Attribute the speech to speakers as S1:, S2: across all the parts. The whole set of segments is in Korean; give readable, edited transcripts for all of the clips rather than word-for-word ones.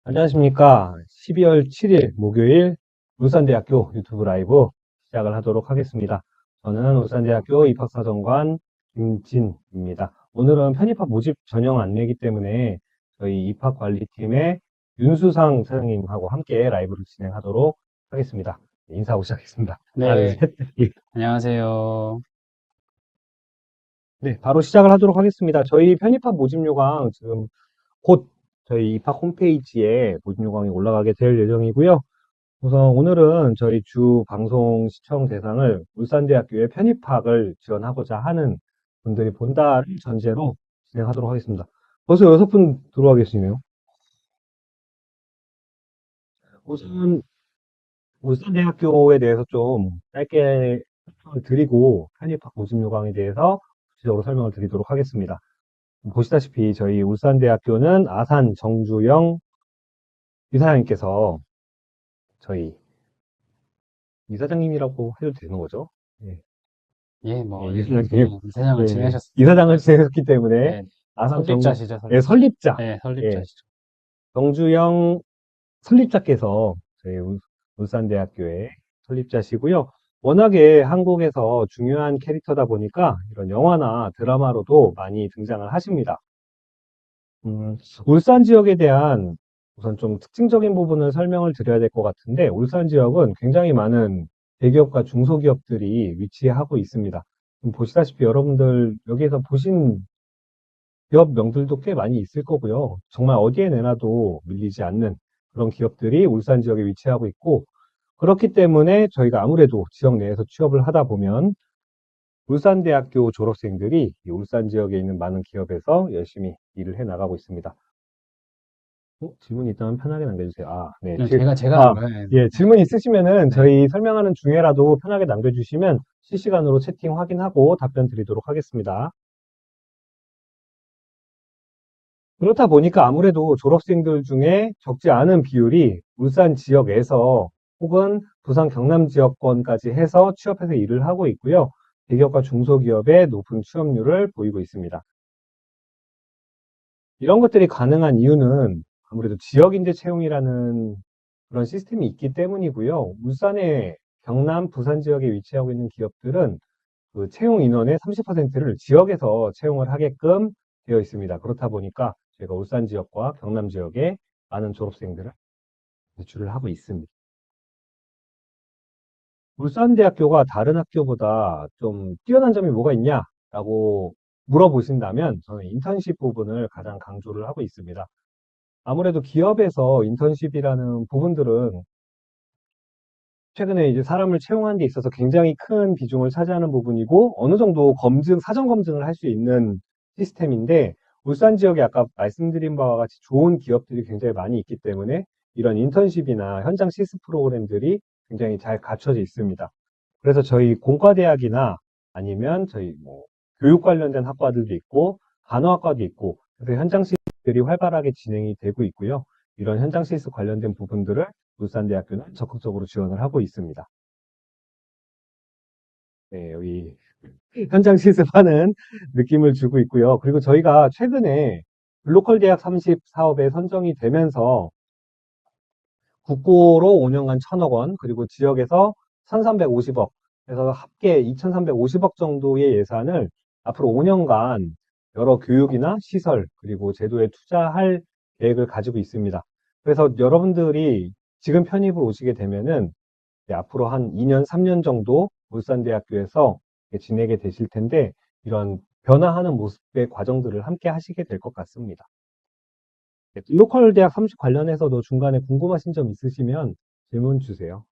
S1: 안녕하십니까. 12월 7일 목요일 울산대학교 유튜브 라이브 시작을 하도록 하겠습니다. 저는 울산대학교 입학사정관 김진입니다. 오늘은 편입학 모집 전형 안내이기 때문에 저희 입학관리팀의 윤수상 사장님하고 함께 라이브를 진행하도록 하겠습니다. 인사하고 시작하겠습니다. 하나, 둘,
S2: 네,
S1: 셋. 예.
S2: 안녕하세요.
S1: 네, 바로 시작을 하도록 하겠습니다. 저희 편입학 모집 요강 지금 곧 저희 입학 홈페이지에 모집 요강이 올라가게 될 예정이고요. 우선 오늘은 저희 주 방송 시청 대상을 울산대학교에 편입학을 지원하고자 하는 분들이 본다를 전제로 진행하도록 하겠습니다. 벌써 6분 들어와 계시네요. 우선 울산대학교에 대해서 좀 짧게 설명을 드리고 편입학 모집 요강에 대해서 구체적으로 설명을 드리도록 하겠습니다. 보시다시피 저희 울산대학교는 아산 정주영 이사장님께서 저희 이사장님이라고 해도 되는 거죠? 예.
S2: 예,
S1: 예,
S2: 뭐,
S1: 이사장님.
S2: 세상을
S1: 네,
S2: 지내셨습니다.
S1: 이사장을 지냈기 때문에
S2: 네,
S1: 아산
S2: 설립자시죠,
S1: 예,
S2: 설립자.
S1: 설립자,
S2: 네,
S1: 예,
S2: 설립자시죠.
S1: 정주영 설립자께서 저희 울산대학교의 설립자시고요. 워낙에 한국에서 중요한 캐릭터다 보니까 이런 영화나 드라마로도 많이 등장을 하십니다. 울산 지역에 대한 우선 좀 특징적인 부분을 설명을 드려야 될 것 같은데, 울산 지역은 굉장히 많은 대기업과 중소기업들이 위치하고 있습니다. 보시다시피 여러분들 여기에서 보신 기업명들도 꽤 많이 있을 거고요. 정말 어디에 내놔도 밀리지 않는 그런 기업들이 울산 지역에 위치하고 있고, 그렇기 때문에 저희가 아무래도 지역 내에서 취업을 하다 보면 울산대학교 졸업생들이 이 울산 지역에 있는 많은 기업에서 열심히 일을 해 나가고 있습니다. 질문 있다면 편하게 남겨주세요. 네.
S2: 제가,
S1: 예, 질문 있으시면은
S2: 네,
S1: 저희 설명하는 중에라도 편하게 남겨주시면 실시간으로 채팅 확인하고 답변 드리도록 하겠습니다. 그렇다 보니까 아무래도 졸업생들 중에 적지 않은 비율이 울산 지역에서 혹은 부산 경남 지역권까지 해서 취업해서 일을 하고 있고요. 대기업과 중소기업의 높은 취업률을 보이고 있습니다. 이런 것들이 가능한 이유는 아무래도 지역인재 채용이라는 그런 시스템이 있기 때문이고요. 울산의 경남, 부산 지역에 위치하고 있는 기업들은 그 채용 인원의 30%를 지역에서 채용을 하게끔 되어 있습니다. 그렇다 보니까 저희가 울산 지역과 경남 지역에 많은 졸업생들을 배출을 하고 있습니다. 울산대학교가 다른 학교보다 좀 뛰어난 점이 뭐가 있냐라고 물어보신다면 저는 인턴십 부분을 가장 강조를 하고 있습니다. 아무래도 기업에서 인턴십이라는 부분들은 최근에 이제 사람을 채용하는 데 있어서 굉장히 큰 비중을 차지하는 부분이고 어느 정도 사전 검증을 할 수 있는 시스템인데 울산 지역에 아까 말씀드린 바와 같이 좋은 기업들이 굉장히 많이 있기 때문에 이런 인턴십이나 현장 실습 프로그램들이 굉장히 잘 갖춰져 있습니다. 그래서 저희 공과대학이나 아니면 저희 뭐 교육 관련된 학과들도 있고 간호학과도 있고 그래서 현장 실습들이 활발하게 진행이 되고 있고요. 이런 현장 실습 관련된 부분들을 울산대학교는 적극적으로 지원을 하고 있습니다. 네, 여기 현장 실습하는 느낌을 주고 있고요. 그리고 저희가 최근에 글로컬 대학 30 사업에 선정이 되면서 국고로 5년간 1,000억 원, 그리고 지역에서 1,350억, 그래서 합계 2,350억 정도의 예산을 앞으로 5년간 여러 교육이나 시설, 그리고 제도에 투자할 계획을 가지고 있습니다. 그래서 여러분들이 지금 편입을 오시게 되면은 앞으로 한 2년, 3년 정도 울산대학교에서 지내게 되실 텐데 이런 변화하는 모습의 과정들을 함께 하시게 될 것 같습니다. 로컬 대학 30 관련해서도 중간에 궁금하신 점 있으시면 질문 주세요.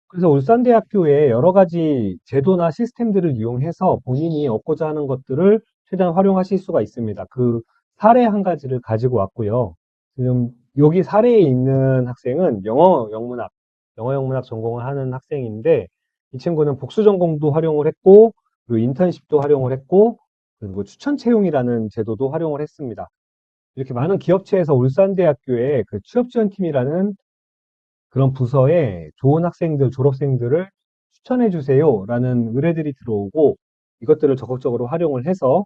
S1: 그래서 울산대학교에 여러 가지 제도나 시스템들을 이용해서 본인이 얻고자 하는 것들을 최대한 활용하실 수가 있습니다. 그 사례 한 가지를 가지고 왔고요. 지금 여기 사례에 있는 학생은 영어 영문학 전공을 하는 학생인데 이 친구는 복수 전공도 활용을 했고 그리고 인턴십도 활용을 했고 그리고 추천 채용이라는 제도도 활용을 했습니다. 이렇게 많은 기업체에서 울산대학교에 그 취업지원팀이라는 그런 부서에 좋은 학생들, 졸업생들을 추천해 주세요 라는 의뢰들이 들어오고 이것들을 적극적으로 활용을 해서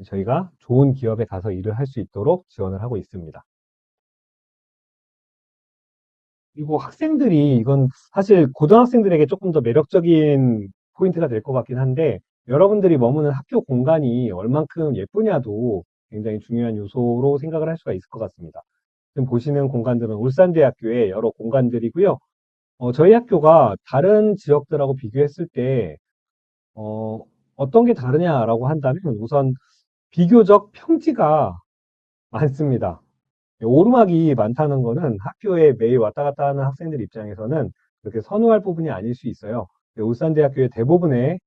S1: 저희가 좋은 기업에 가서 일을 할 수 있도록 지원을 하고 있습니다. 그리고 학생들이 이건 사실 고등학생들에게 조금 더 매력적인 포인트가 될 것 같긴 한데 여러분들이 머무는 학교 공간이 얼만큼 예쁘냐도 굉장히 중요한 요소로 생각을 할 수가 있을 것 같습니다. 지금 보시는 공간들은 울산대학교의 여러 공간들이고요. 저희 학교가 다른 지역들하고 비교했을 때 어, 어떤 게 다르냐라고 한다면 우선 비교적 평지가 많습니다. 오르막이 많다는 거는 학교에 매일 왔다 갔다 하는 학생들 입장에서는 그렇게 선호할 부분이 아닐 수 있어요. 울산대학교의 대부분의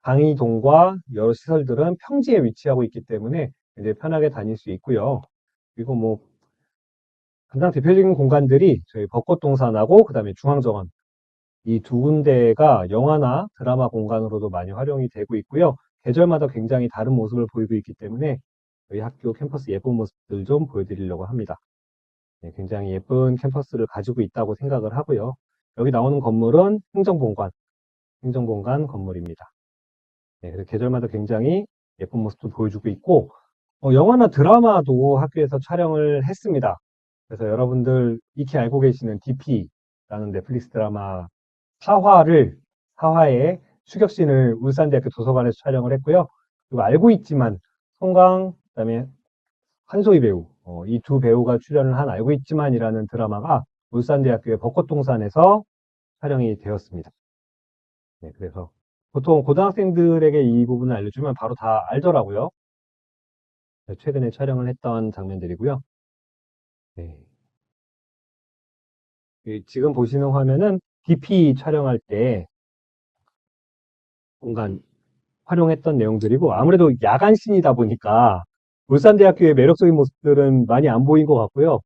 S1: 강의동과 여러 시설들은 평지에 위치하고 있기 때문에 이제 편하게 다닐 수 있고요. 그리고 뭐 가장 대표적인 공간들이 저희 벚꽃동산하고 그다음에 중앙정원 이 두 군데가 영화나 드라마 공간으로도 많이 활용이 되고 있고요. 계절마다 굉장히 다른 모습을 보이고 있기 때문에 저희 학교 캠퍼스 예쁜 모습들 좀 보여드리려고 합니다. 네, 굉장히 예쁜 캠퍼스를 가지고 있다고 생각을 하고요. 여기 나오는 건물은 행정본관 건물입니다. 네, 그래서 계절마다 굉장히 예쁜 모습도 보여주고 있고, 영화나 드라마도 학교에서 촬영을 했습니다. 그래서 여러분들 익히 알고 계시는 DP라는 넷플릭스 드라마 사화의 추격신을 울산대학교 도서관에서 촬영을 했고요. 그리고 알고 있지만 송강, 그다음에 한소희 배우, 이 두 배우가 출연을 한 알고 있지만이라는 드라마가 울산대학교의 벚꽃동산에서 촬영이 되었습니다. 네, 그래서 보통 고등학생들에게 이 부분을 알려주면 바로 다 알더라고요. 네, 최근에 촬영을 했던 장면들이고요. 네. 지금 보시는 화면은 DP 촬영할 때 공간 활용했던 내용들이고 아무래도 야간신이다 보니까 울산대학교의 매력적인 모습들은 많이 안 보인 것 같고요.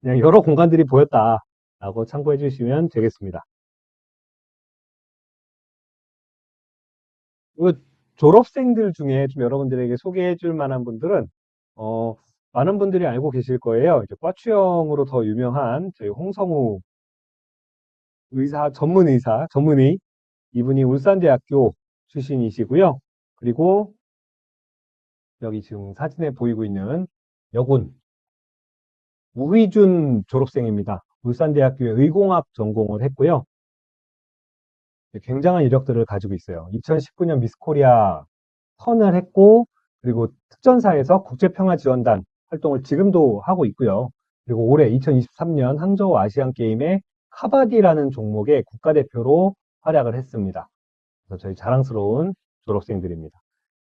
S1: 그냥 여러 공간들이 보였다라고 참고해 주시면 되겠습니다. 그 졸업생들 중에 좀 여러분들에게 소개해 줄 만한 분들은 어, 많은 분들이 알고 계실 거예요. 이제 과추형으로 더 유명한 저희 홍성우 전문의 이분이 울산대학교 출신이시고요. 그리고 여기 지금 사진에 보이고 있는 여군 우희준 졸업생입니다. 울산대학교의 의공학 전공을 했고요. 굉장한 이력들을 가지고 있어요. 2019년 미스코리아 턴을 했고, 그리고 특전사에서 국제평화지원단 활동을 지금도 하고 있고요. 그리고 올해 2023년 항저우 아시안게임에 카바디라는 종목의 국가대표로 활약을 했습니다. 그래서 저희 자랑스러운 졸업생들입니다.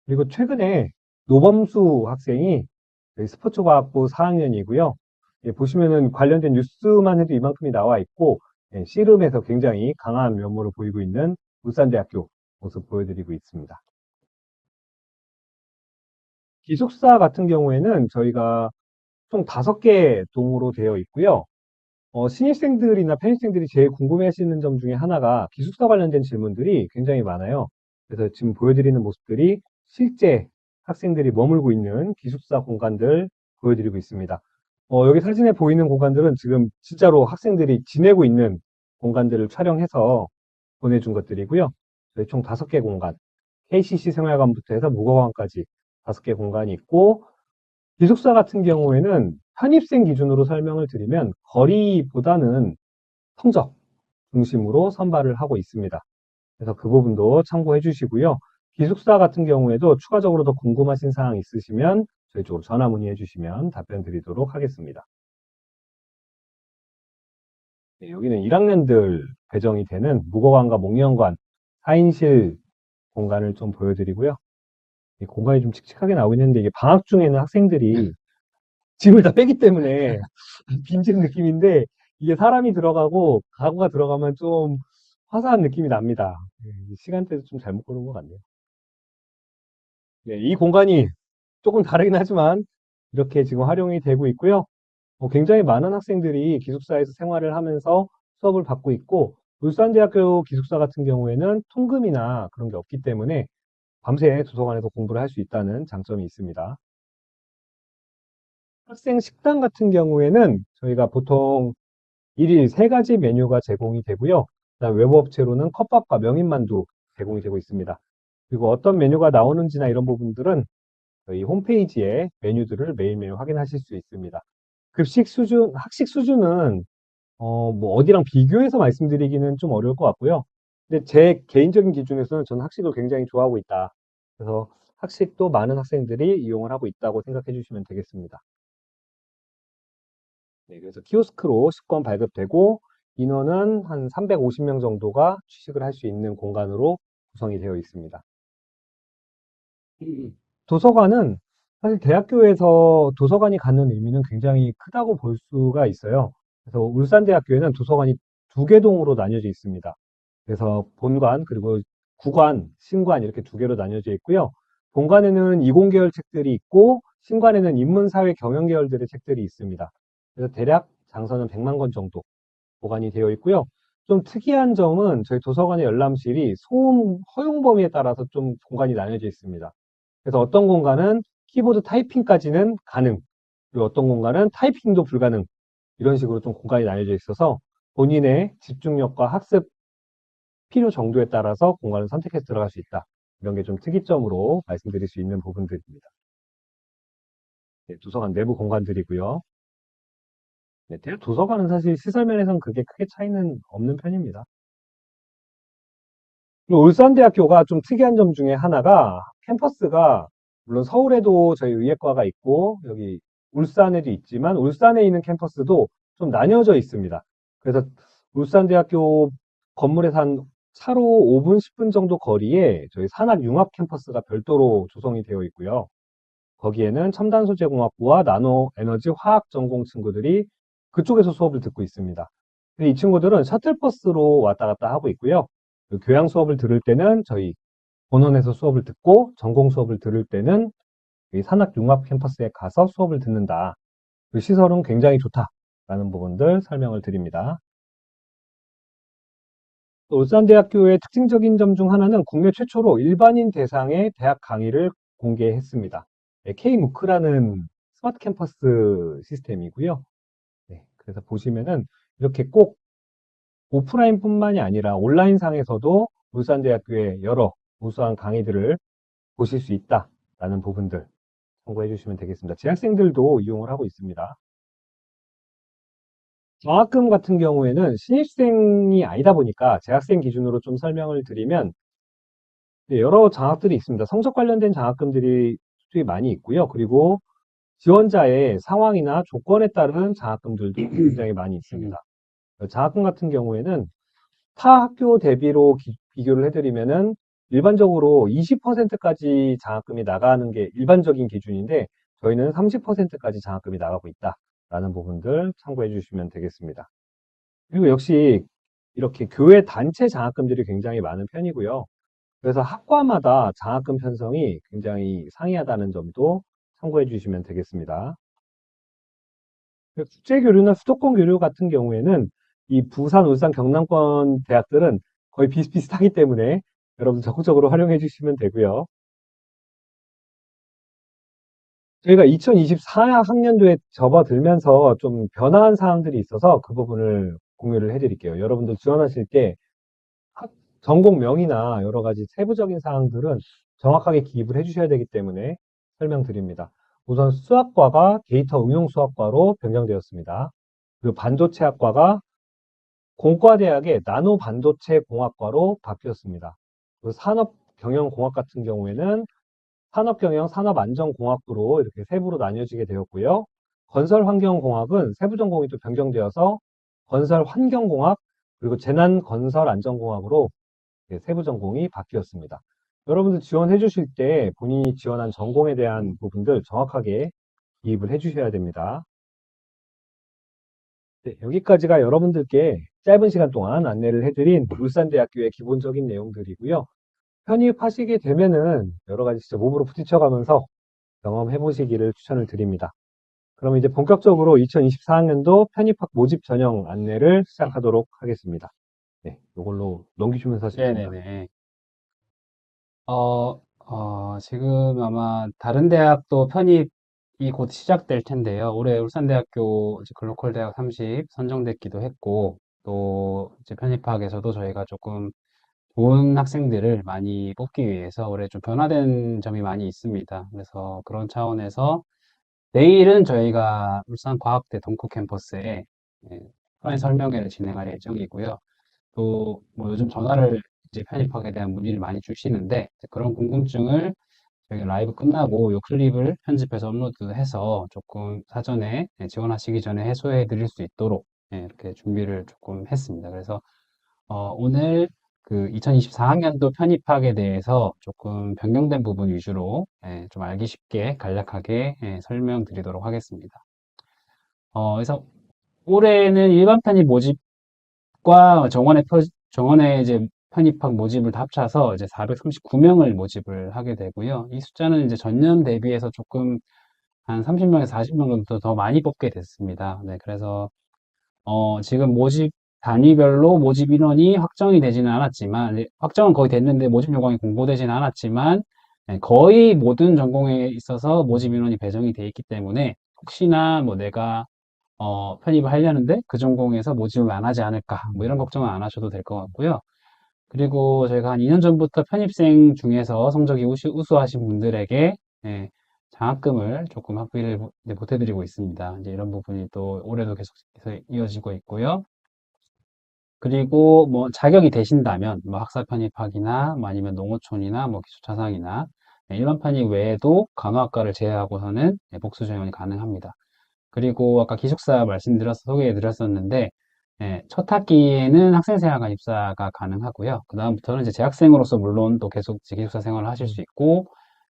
S1: 그리고 최근에 노범수 학생이 저희 스포츠과학부 4학년이고요. 보시면은 관련된 뉴스만 해도 이만큼이 나와 있고, 씨름에서 굉장히 강한 면모를 보이고 있는 울산대학교 모습 보여드리고 있습니다. 기숙사 같은 경우에는 저희가 총 5개 동으로 되어 있고요. 신입생들이나 편입생들이 제일 궁금해 하시는 점 중에 하나가 기숙사 관련된 질문들이 굉장히 많아요. 그래서 지금 보여드리는 모습들이 실제 학생들이 머물고 있는 기숙사 공간들 보여드리고 있습니다. 여기 사진에 보이는 공간들은 지금 진짜로 학생들이 지내고 있는 공간들을 촬영해서 보내준 것들이고요. 저희 총 5개 공간, KCC 생활관부터 해서 무거관까지 5개 공간이 있고, 기숙사 같은 경우에는 편입생 기준으로 설명을 드리면 거리보다는 성적 중심으로 선발을 하고 있습니다. 그래서 그 부분도 참고해 주시고요. 기숙사 같은 경우에도 추가적으로 더 궁금하신 사항 있으시면 저희 쪽으로 전화 문의해 주시면 답변 드리도록 하겠습니다. 네, 여기는 1학년들 배정이 되는 무거관과 목련관 4인실 공간을 좀 보여드리고요. 이 공간이 좀 칙칙하게 나오고 있는데 이게 방학 중에는 학생들이 짐을 다 빼기 때문에 빈집 느낌인데 이게 사람이 들어가고 가구가 들어가면 좀 화사한 느낌이 납니다. 시간대도 좀 잘못 고른 것 같네요. 네, 이 공간이 조금 다르긴 하지만 이렇게 지금 활용이 되고 있고요. 굉장히 많은 학생들이 기숙사에서 생활을 하면서 수업을 받고 있고 울산대학교 기숙사 같은 경우에는 통금이나 그런 게 없기 때문에 밤새 도서관에서 공부를 할 수 있다는 장점이 있습니다. 학생 식당 같은 경우에는 저희가 보통 일일 3가지 메뉴가 제공이 되고요. 그다음 외부 업체로는 컵밥과 명인만두 제공이 되고 있습니다. 그리고 어떤 메뉴가 나오는지나 이런 부분들은 저희 홈페이지에 메뉴들을 매일매일 확인하실 수 있습니다. 급식 수준, 학식 수준은 뭐 어디랑 비교해서 말씀드리기는 좀 어려울 것 같고요. 근데 제 개인적인 기준에서는 저는 학식을 굉장히 좋아하고 있다. 그래서 학식도 많은 학생들이 이용을 하고 있다고 생각해 주시면 되겠습니다. 네, 그래서 키오스크로 식권 발급되고 인원은 한 350명 정도가 취식을 할 수 있는 공간으로 구성이 되어 있습니다. 도서관은 사실 대학교에서 도서관이 갖는 의미는 굉장히 크다고 볼 수가 있어요. 그래서 울산대학교에는 도서관이 두 개 동으로 나뉘어져 있습니다. 그래서 본관 그리고 구관, 신관 이렇게 두 개로 나뉘어져 있고요. 본관에는 이공계열 책들이 있고 신관에는 인문사회 경영계열들의 책들이 있습니다. 그래서 대략 장서는 100만 권 정도 보관이 되어 있고요. 좀 특이한 점은 저희 도서관의 열람실이 소음 허용 범위에 따라서 좀 공간이 나뉘어져 있습니다. 그래서 어떤 공간은 키보드 타이핑까지는 가능, 그리고 어떤 공간은 타이핑도 불가능, 이런 식으로 좀 공간이 나뉘어져 있어서 본인의 집중력과 학습 필요 정도에 따라서 공간을 선택해서 들어갈 수 있다. 이런 게 좀 특이점으로 말씀드릴 수 있는 부분들입니다. 네, 도서관 내부 공간들이고요. 네, 대학 도서관은 사실 시설면에서는 그렇게 크게 차이는 없는 편입니다. 그리고 울산대학교가 좀 특이한 점 중에 하나가 캠퍼스가 물론 서울에도 저희 의예과가 있고 여기 울산에도 있지만 울산에 있는 캠퍼스도 좀 나뉘어져 있습니다. 그래서 울산대학교 건물에서 한 차로 5분, 10분 정도 거리에 저희 산학융합 캠퍼스가 별도로 조성이 되어 있고요. 거기에는 첨단소재공학부와 나노에너지 화학 전공 친구들이 그쪽에서 수업을 듣고 있습니다. 근데 이 친구들은 셔틀버스로 왔다 갔다 하고 있고요. 그 교양 수업을 들을 때는 저희 본원에서 수업을 듣고 전공 수업을 들을 때는 이 산학융합 캠퍼스에 가서 수업을 듣는다. 그 시설은 굉장히 좋다라는 부분들 설명을 드립니다. 또 울산대학교의 특징적인 점 중 하나는 국내 최초로 일반인 대상의 대학 강의를 공개했습니다. K무크라는 스마트 캠퍼스 시스템이고요. 네, 그래서 보시면은 이렇게 꼭 오프라인뿐만이 아니라 온라인상에서도 울산대학교의 여러 우수한 강의들을 보실 수 있다라는 부분들 참고해 주시면 되겠습니다. 재학생들도 이용을 하고 있습니다. 장학금 같은 경우에는 신입생이 아니다 보니까 재학생 기준으로 좀 설명을 드리면 네, 여러 장학들이 있습니다. 성적 관련된 장학금들이 수입이 많이 있고요. 그리고 지원자의 상황이나 조건에 따른 장학금들도 굉장히 많이 있습니다. 장학금 같은 경우에는 타 학교 대비로 비교를 해드리면은 일반적으로 20%까지 장학금이 나가는 게 일반적인 기준인데 저희는 30%까지 장학금이 나가고 있다라는 부분들 참고해 주시면 되겠습니다. 그리고 역시 이렇게 교회 단체 장학금들이 굉장히 많은 편이고요. 그래서 학과마다 장학금 편성이 굉장히 상이하다는 점도 참고해 주시면 되겠습니다. 국제교류나 수도권 교류 같은 경우에는 이 부산, 울산, 경남권 대학들은 거의 비슷비슷하기 때문에 여러분 적극적으로 활용해 주시면 되고요. 저희가 2024학년도에 접어들면서 좀 변화한 사항들이 있어서 그 부분을 공유를 해드릴게요. 여러분들 지원하실 때 전공명이나 여러 가지 세부적인 사항들은 정확하게 기입을 해주셔야 되기 때문에 설명드립니다. 우선 수학과가 데이터 응용 수학과로 변경되었습니다. 그리고 반도체학과가 공과대학의 나노 반도체 공학과로 바뀌었습니다. 그리고 산업경영공학 같은 경우에는 산업경영, 산업안전공학부로 이렇게 세부로 나뉘어지게 되었고요. 건설환경공학은 세부 전공이 또 변경되어서 건설환경공학 그리고 재난건설안전공학으로 세부 전공이 바뀌었습니다. 여러분들 지원해 주실 때 본인이 지원한 전공에 대한 부분들 정확하게 기입을 해 주셔야 됩니다. 네, 여기까지가 여러분들께 짧은 시간 동안 안내를 해드린 울산대학교의 기본적인 내용들이고요. 편입하시게 되면은 여러 가지 진짜 몸으로 부딪혀가면서 경험해 보시기를 추천을 드립니다. 그럼 이제 본격적으로 2024학년도 편입학 모집 전형 안내를 시작하도록 하겠습니다. 네, 이걸로 넘기시면서 하시겠습니다.
S2: 네네네. 지금 아마 다른 대학도 편입이 곧 시작될 텐데요. 올해 울산대학교 이제 글로컬 대학 30 선정됐기도 했고, 또 이제 편입학에서도 저희가 조금 좋은 학생들을 많이 뽑기 위해서 올해 좀 변화된 점이 많이 있습니다. 그래서 그런 차원에서 내일은 저희가 울산과학대 동구 캠퍼스에 오프라인 설명회를 진행할 예정이고요. 또 뭐 요즘 전화를 이제 편입학에 대한 문의를 많이 주시는데 이제 그런 궁금증을 저희가 라이브 끝나고 요 클립을 편집해서 업로드해서 조금 사전에 지원하시기 전에 해소해 드릴 수 있도록 이렇게 준비를 조금 했습니다. 그래서 오늘 그 2024학년도 편입학에 대해서 조금 변경된 부분 위주로 좀 알기 쉽게 간략하게 설명드리도록 하겠습니다. 그래서 올해는 일반 편입 모집과 정원의 이제 편입학 모집을 다 합쳐서 이제 439명을 모집을 하게 되고요. 이 숫자는 이제 전년 대비해서 조금 한 30명에서 40명 정도 더 많이 뽑게 됐습니다. 네, 그래서 지금 모집 단위별로 모집 인원이 확정이 되지는 않았지만, 확정은 거의 됐는데 모집 요강이 공고되지는 않았지만, 거의 모든 전공에 있어서 모집 인원이 배정이 돼 있기 때문에, 혹시나 뭐 내가, 편입을 하려는데 그 전공에서 모집을 안 하지 않을까, 뭐 이런 걱정은 안 하셔도 될 것 같고요. 그리고 저희가 한 2년 전부터 편입생 중에서 성적이 우수하신 분들에게, 예, 장학금을 조금 학비를 이제 보태드리고 있습니다. 이제 이런 부분이 또 올해도 계속해서 이어지고 있고요. 그리고 뭐 자격이 되신다면 뭐 학사 편입학이나 뭐 아니면 농어촌이나 뭐 기초차상이나 일반 편입 외에도 간호학과를 제외하고서는 복수 전형이 가능합니다. 그리고 아까 기숙사 소개해 드렸었는데 첫 학기에는 학생생활관 입사가 가능하고요. 그 다음부터는 이제 재학생으로서 물론 또 계속 이제 기숙사 생활을 하실 수 있고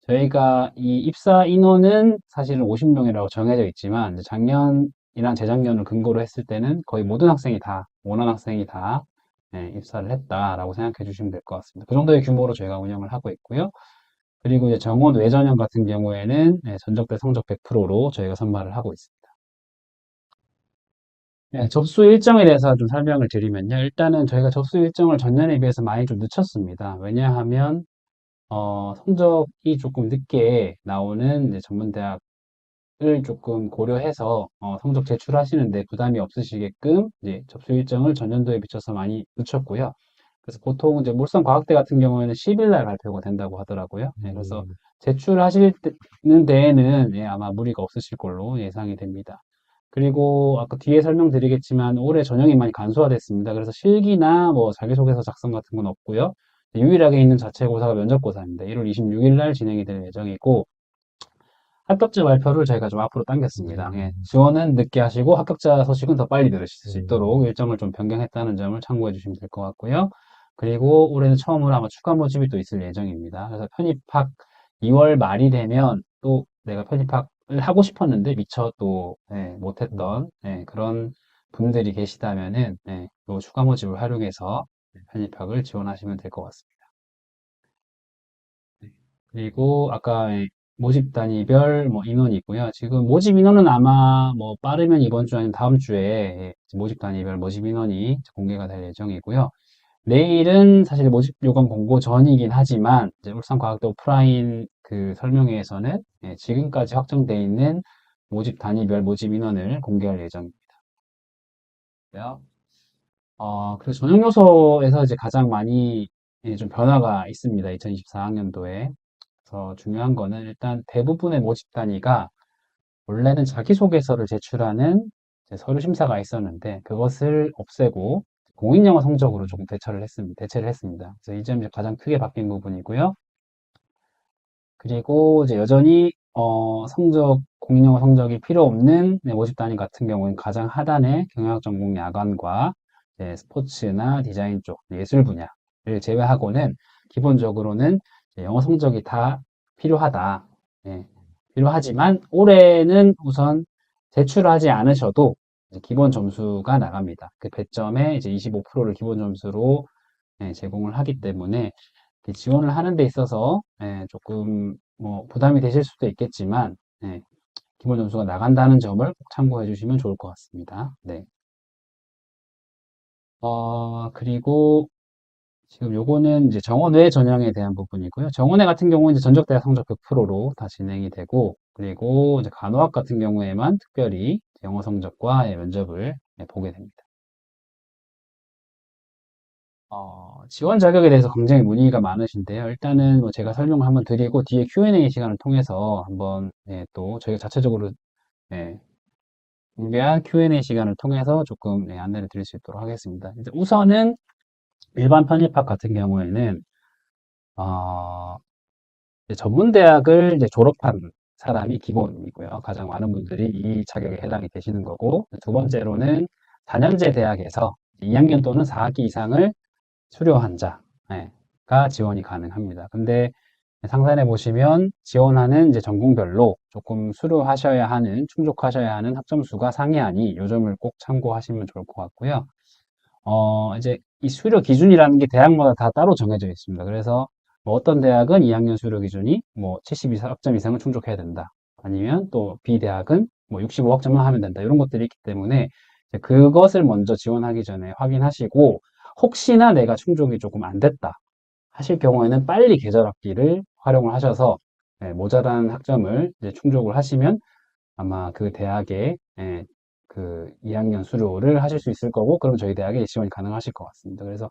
S2: 저희가 이 입사 인원은 사실은 50명이라고 정해져 있지만 이제 작년이랑 재작년을 근거로 했을 때는 거의 모든 학생이 다 원하는 학생이 다 입사를 했다라고 생각해 주시면 될 것 같습니다. 그 정도의 규모로 저희가 운영을 하고 있고요. 그리고 이제 정원 외전형 같은 경우에는 전적대 성적 100%로 저희가 선발을 하고 있습니다. 접수 일정에 대해서 좀 설명을 드리면요. 일단은 저희가 접수 일정을 전년에 비해서 많이 좀 늦췄습니다. 왜냐하면 성적이 조금 늦게 나오는 이제 전문대학을 조금 고려해서 성적 제출하시는데 부담이 없으시게끔 이제 접수 일정을 전년도에 비춰서 많이 늦췄고요. 그래서 보통 이제 물산과학대 같은 경우에는 10일 날 발표가 된다고 하더라고요. 그래서 제출하시는 데에는 아마 무리가 없으실 걸로 예상이 됩니다. 그리고 아까 뒤에 설명드리겠지만 올해 전형이 많이 간소화됐습니다. 그래서 실기나 뭐 자기소개서 작성 같은 건 없고요. 유일하게 있는 자체고사가 면접고사입니다. 1월 26일 날 진행이 될 예정이고 합격자 발표를 저희가 좀 앞으로 당겼습니다. 지원은 늦게 하시고 합격자 소식은 더 빨리 들으실 수 있도록 일정을 좀 변경했다는 점을 참고해 주시면 될 것 같고요. 그리고 올해는 처음으로 아마 추가 모집이 또 있을 예정입니다. 그래서 편입학 2월 말이 되면 또 내가 편입학을 하고 싶었는데 미처 또 못했던 그런 분들이 계시다면은 또 추가 모집을 활용해서 편입학을 지원하시면 될 것 같습니다. 네. 그리고 아까 모집 단위별 뭐 인원이 있고요. 지금 모집 인원은 아마 뭐 빠르면 이번 주 아니면 다음 주에 모집 단위별 모집 인원이 공개가 될 예정이고요. 내일은 사실 모집 요강 공고 전이긴 하지만 이제 울산과학대 오프라인 그 설명회에서는 지금까지 확정돼 있는 모집 단위별 모집 인원을 공개할 예정입니다. 그래서 전형 요소에서 이제 가장 많이 좀 변화가 있습니다. 2024학년도에. 그래서 중요한 거는 일단 대부분의 모집 단위가 원래는 자기소개서를 제출하는 이제 서류 심사가 있었는데 그것을 없애고 공인영어 성적으로 조금 대체를 했습니다. 그래서 이 점이 가장 크게 바뀐 부분이고요. 그리고 이제 여전히 공인영어 성적이 필요 없는 모집 단위 같은 경우는 가장 하단에 경영학 전공 야간과 스포츠나 디자인 쪽 예술 분야를 제외하고는 기본적으로는 영어 성적이 다 필요하다. 예, 필요하지만 올해는 우선 제출하지 않으셔도 기본 점수가 나갑니다. 그 배점에 이제 25%를 기본 점수로 제공을 하기 때문에 지원을 하는 데 있어서 조금 뭐 부담이 되실 수도 있겠지만 기본 점수가 나간다는 점을 꼭 참고해 주시면 좋을 것 같습니다. 네. 그리고 지금 요거는 이제 정원외 전형에 대한 부분이고요. 정원외 같은 경우는 이제 전적대학 성적 100%로 다 진행이 되고, 그리고 이제 간호학 같은 경우에만 특별히 영어 성적과 면접을 보게 됩니다. 지원 자격에 대해서 굉장히 문의가 많으신데요. 일단은 뭐 제가 설명을 한번 드리고 뒤에 Q&A 시간을 통해서 한번 또 저희가 자체적으로 예, 준비한 Q&A 시간을 통해서 조금 안내를 드릴 수 있도록 하겠습니다. 이제 우선은 일반 편입학 같은 경우에는 어, 이제 전문대학을 이제 졸업한 사람이 기본이고요. 가장 많은 분들이 이 자격에 해당이 되시는 거고, 두 번째로는 4년제 대학에서 2학년 또는 4학기 이상을 수료한 자가 지원이 가능합니다. 근데 상단에 보시면 지원하는 이제 전공별로 조금 수료하셔야 하는, 충족하셔야 하는 학점수가 상이하니 이 점을 꼭 참고하시면 좋을 것 같고요. 이제 이 수료 기준이라는 게 대학마다 다 따로 정해져 있습니다. 그래서 뭐 어떤 대학은 2학년 수료 기준이 뭐 72학점 이상을 충족해야 된다. 아니면 또 B 대학은 뭐 65학점만 하면 된다. 이런 것들이 있기 때문에 이제 그것을 먼저 지원하기 전에 확인하시고 혹시나 내가 충족이 조금 안 됐다 하실 경우에는 빨리 계절학기를 활용을 하셔서 모자란 학점을 이제 충족을 하시면 아마 그 대학에 그 2학년 수료를 하실 수 있을 거고, 그럼 저희 대학에 지원이 가능하실 것 같습니다. 그래서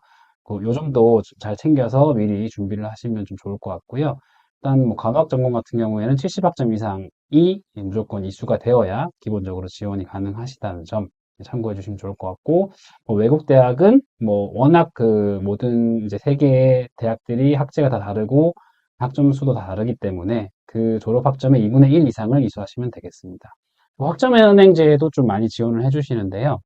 S2: 요 정도 잘 챙겨서 미리 준비를 하시면 좀 좋을 것 같고요. 일단 뭐 간호학 전공 같은 경우에는 70학점 이상이 무조건 이수가 되어야 기본적으로 지원이 가능하시다는 점 참고해 주시면 좋을 것 같고, 뭐 외국 대학은 뭐 워낙 그 모든 이제 세계의 대학들이 학제가 다 다르고 학점 수도 다 다르기 때문에 그 졸업 학점의 2분의 1 이상을 이수하시면 되겠습니다. 학점은행제도 좀 많이 지원을 해주시는데요.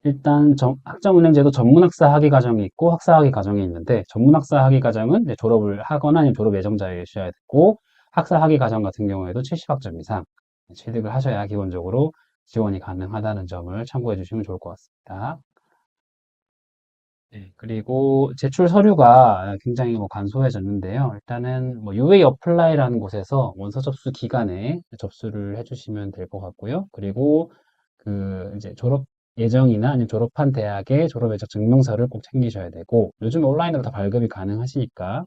S2: 일단 학점은행제도 전문학사 학위 과정이 있고 학사 학위 과정이 있는데, 전문학사 학위 과정은 이제 졸업을 하거나 아니면 졸업 예정자이셔야 되고, 학사 학위 과정 같은 경우에도 70학점 이상 취득을 하셔야 기본적으로 지원이 가능하다는 점을 참고해 주시면 좋을 것 같습니다. 네, 그리고 제출 서류가 굉장히 뭐 간소해졌는데요. 일단은 뭐 UA 어플라이라는 곳에서 원서 접수 기간에 접수를 해주시면 될 것 같고요. 그리고 그 이제 졸업 예정이나 아니면 졸업한 대학의 졸업 예정 증명서를 꼭 챙기셔야 되고, 요즘 온라인으로 다 발급이 가능하시니까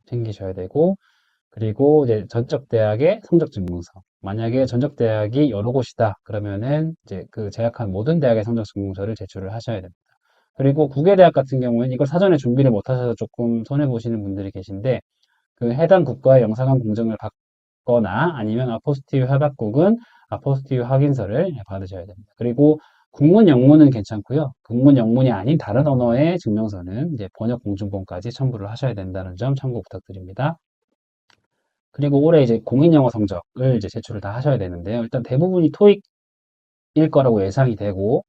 S2: 챙기셔야 되고, 그리고 이제 전적 대학의 성적 증명서. 만약에 전적 대학이 여러 곳이다 그러면은 이제 그 재학한 모든 대학의 성적 증명서를 제출을 하셔야 됩니다. 그리고 국외대학 같은 경우에는 이걸 사전에 준비를 못 하셔서 조금 손해 보시는 분들이 계신데, 그 해당 국가의 영사관 공증을 받거나 아니면 아포스티브 협약국은 아포스티브 확인서를 받으셔야 됩니다. 그리고 국문 영문은 괜찮고요. 국문 영문이 아닌 다른 언어의 증명서는 이제 번역 공증본까지 첨부를 하셔야 된다는 점 참고 부탁드립니다. 그리고 올해 이제 공인 영어 성적을 이제 제출을 다 하셔야 되는데요. 일단 대부분이 토익일 거라고 예상이 되고,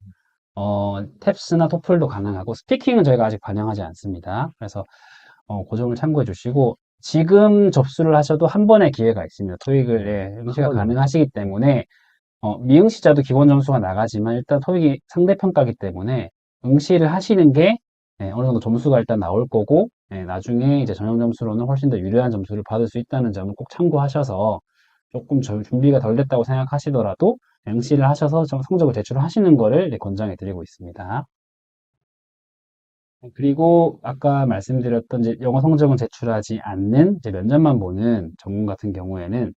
S2: 탭스나 토플도 가능하고, 스피킹은 저희가 아직 반영하지 않습니다. 그래서, 그 점을 참고해 주시고, 지금 접수를 하셔도 한 번의 기회가 있습니다. 토익을, 응시가
S1: 번입니다.
S2: 가능하시기 때문에, 미응시자도 기본 점수가 나가지만, 일단 토익이 상대평가기 때문에, 응시를 하시는 게, 어느 정도 점수가 일단 나올 거고, 나중에 이제 전형 점수로는 훨씬 더 유리한 점수를 받을 수 있다는 점을 꼭 참고하셔서, 조금 준비가 덜 됐다고 생각하시더라도, 응시를 하셔서 성적을 제출하시는 거를 권장해 드리고 있습니다. 그리고 아까 말씀드렸던 이제 영어 성적은 제출하지 않는 이제 면접만 보는 전공 같은 경우에는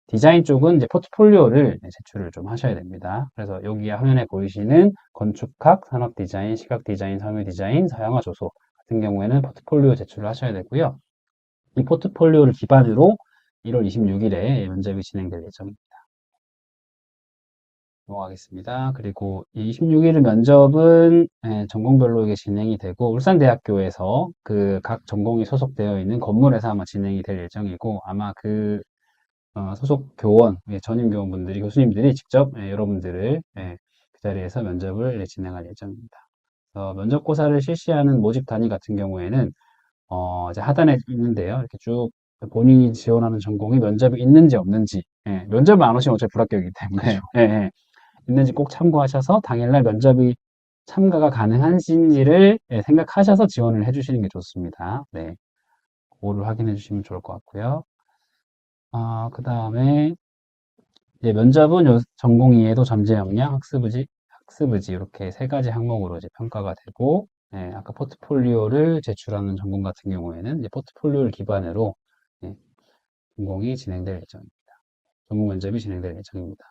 S2: 디자인 쪽은 이제 포트폴리오를 제출을 좀 하셔야 됩니다. 그래서 여기 화면에 보이시는 건축학, 산업 디자인, 시각 디자인, 섬유 디자인, 서양화 조소 같은 경우에는 포트폴리오 제출을 하셔야 되고요. 이 포트폴리오를 기반으로 1월 26일에 면접이 진행될 예정입니다. 넘어가겠습니다. 그리고 이 26일 면접은 전공별로 이게 진행이 되고, 울산대학교에서 그 각 전공이 소속되어 있는 건물에서 아마 진행이 될 예정이고, 아마 그 소속 교원, 전임 교원분들이, 교수님들이 직접 여러분들을 그 자리에서 면접을 진행할 예정입니다. 면접고사를 실시하는 모집 단위 같은 경우에는 이제 하단에 있는데요. 이렇게 쭉 본인이 지원하는 전공이 면접이 있는지 없는지, 면접을 안 오시면 어차피 불합격이기 때문에, 있는지 꼭 참고하셔서 당일날 면접이 참가가 가능한지를 생각하셔서 지원을 해주시는 게 좋습니다. 네, 그거를 확인해 주시면 좋을 것 같고요. 그 다음에 면접은 전공 이해도, 잠재 역량, 학습의지 이렇게 세 가지 항목으로 이제 평가가 되고, 아까 포트폴리오를 제출하는 전공 같은 경우에는 이제 포트폴리오를 기반으로 전공이 진행될 예정입니다. 전공 면접이 진행될 예정입니다.